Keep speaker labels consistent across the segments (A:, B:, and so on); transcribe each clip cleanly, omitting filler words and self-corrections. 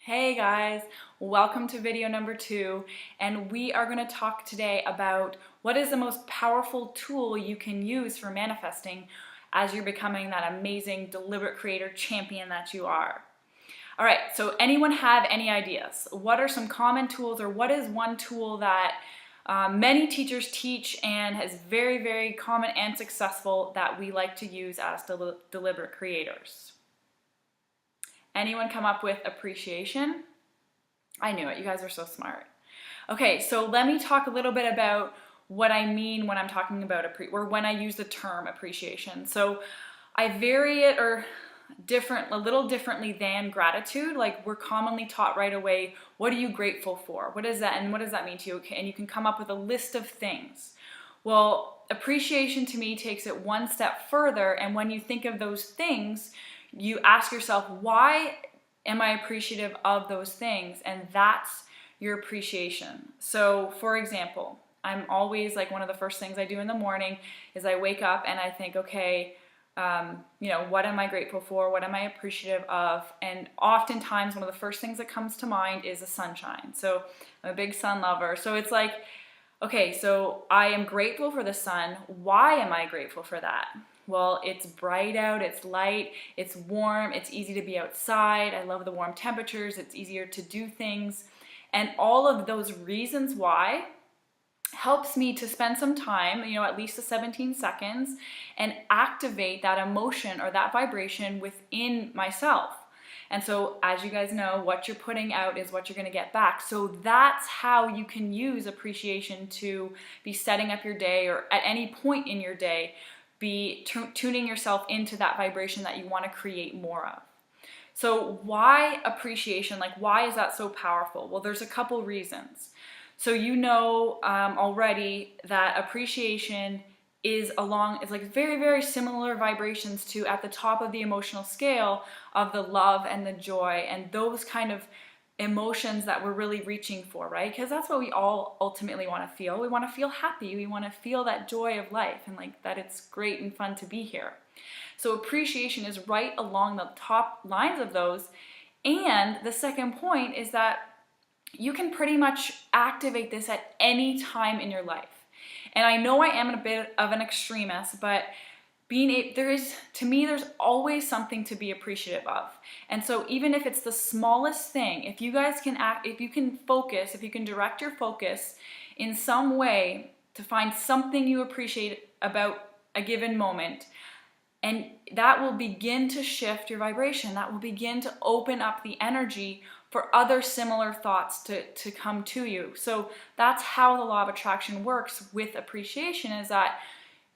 A: Hey guys, welcome to video number 2, and we are going to talk today about what is the most powerful tool you can use for manifesting as you're becoming that amazing deliberate creator champion that you are. All right, so anyone have any ideas? What are some common tools, or what is one tool that many teachers teach and is very, very common and successful that we like to use as deliberate creators? Anyone come up with appreciation? I knew it, you guys are so smart. Okay, so let me talk a little bit about what I mean when I'm talking about or when I use the term appreciation. So I vary it a little differently than gratitude. Like, we're commonly taught right away, what are you grateful for? What is that, and what does that mean to you? Okay, and you can come up with a list of things. Well, appreciation to me takes it one step further, and when you think of those things, you ask yourself, why am I appreciative of those things? And that's your appreciation. So for example, I'm always like, one of the first things I do in the morning is I wake up and I think, okay, what am I grateful for? What am I appreciative of? And oftentimes one of the first things that comes to mind is the sunshine. So I'm a big sun lover. So it's like, okay, so I am grateful for the sun. Why am I grateful for that? Well, it's bright out, it's light, it's warm, it's easy to be outside. I love the warm temperatures, it's easier to do things. And all of those reasons why helps me to spend some time, at least the 17 seconds, and activate that emotion or that vibration within myself. And so, as you guys know, what you're putting out is what you're going to get back. So that's how you can use appreciation to be setting up your day, or at any point in your day, be tuning yourself into that vibration that you want to create more of. So why appreciation? Like, why is that so powerful? Well, there's a couple reasons. So already that appreciation is like very, very similar vibrations to at the top of the emotional scale of the love and the joy and those kind of emotions that we're really reaching for, right? Because that's what we all ultimately want to feel. We want to feel happy. We want to feel that joy of life and like that it's great and fun to be here. So appreciation is right along the top lines of those. And the second point is that you can pretty much activate this at any time in your life. And I know I am a bit of an extremist, but to me, there's always something to be appreciative of. And so even if it's the smallest thing, if you guys can if you can direct your focus in some way to find something you appreciate about a given moment, and that will begin to shift your vibration, that will begin to open up the energy for other similar thoughts to come to you. So that's how the law of attraction works with appreciation, is that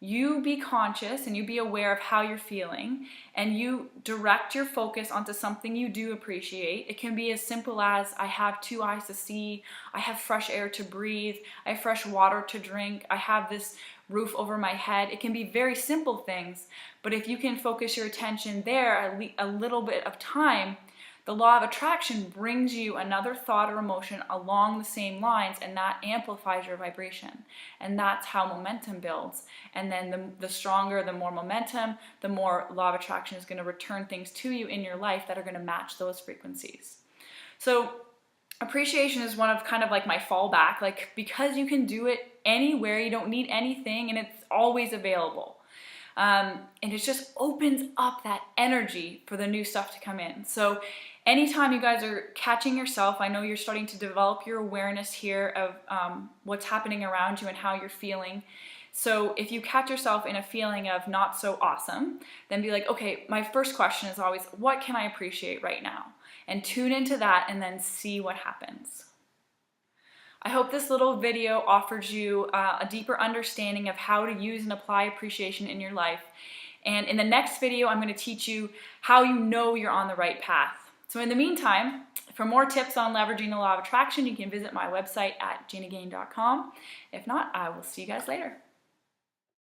A: you be conscious and you be aware of how you're feeling, and you direct your focus onto something you do appreciate. It can be as simple as, I have 2 eyes to see, I have fresh air to breathe, I have fresh water to drink, I have this roof over my head. It can be very simple things, but if you can focus your attention there a little bit of time, the law of attraction brings you another thought or emotion along the same lines, and that amplifies your vibration. And that's how momentum builds. And then the stronger, the more momentum, the more law of attraction is going to return things to you in your life that are going to match those frequencies. So appreciation is one of kind of like my fallback, like, because you can do it anywhere, you don't need anything, and it's always available. And it just opens up that energy for the new stuff to come in. So anytime you guys are catching yourself, I know you're starting to develop your awareness here of what's happening around you and how you're feeling. So if you catch yourself in a feeling of not so awesome, then be like, okay, my first question is always, what can I appreciate right now? And tune into that and then see what happens. I hope this little video offers you a deeper understanding of how to use and apply appreciation in your life. And in the next video, I'm going to teach you how you know you're on the right path. So in the meantime, for more tips on leveraging the law of attraction, you can visit my website at janagain.com. If not, I will see you guys later.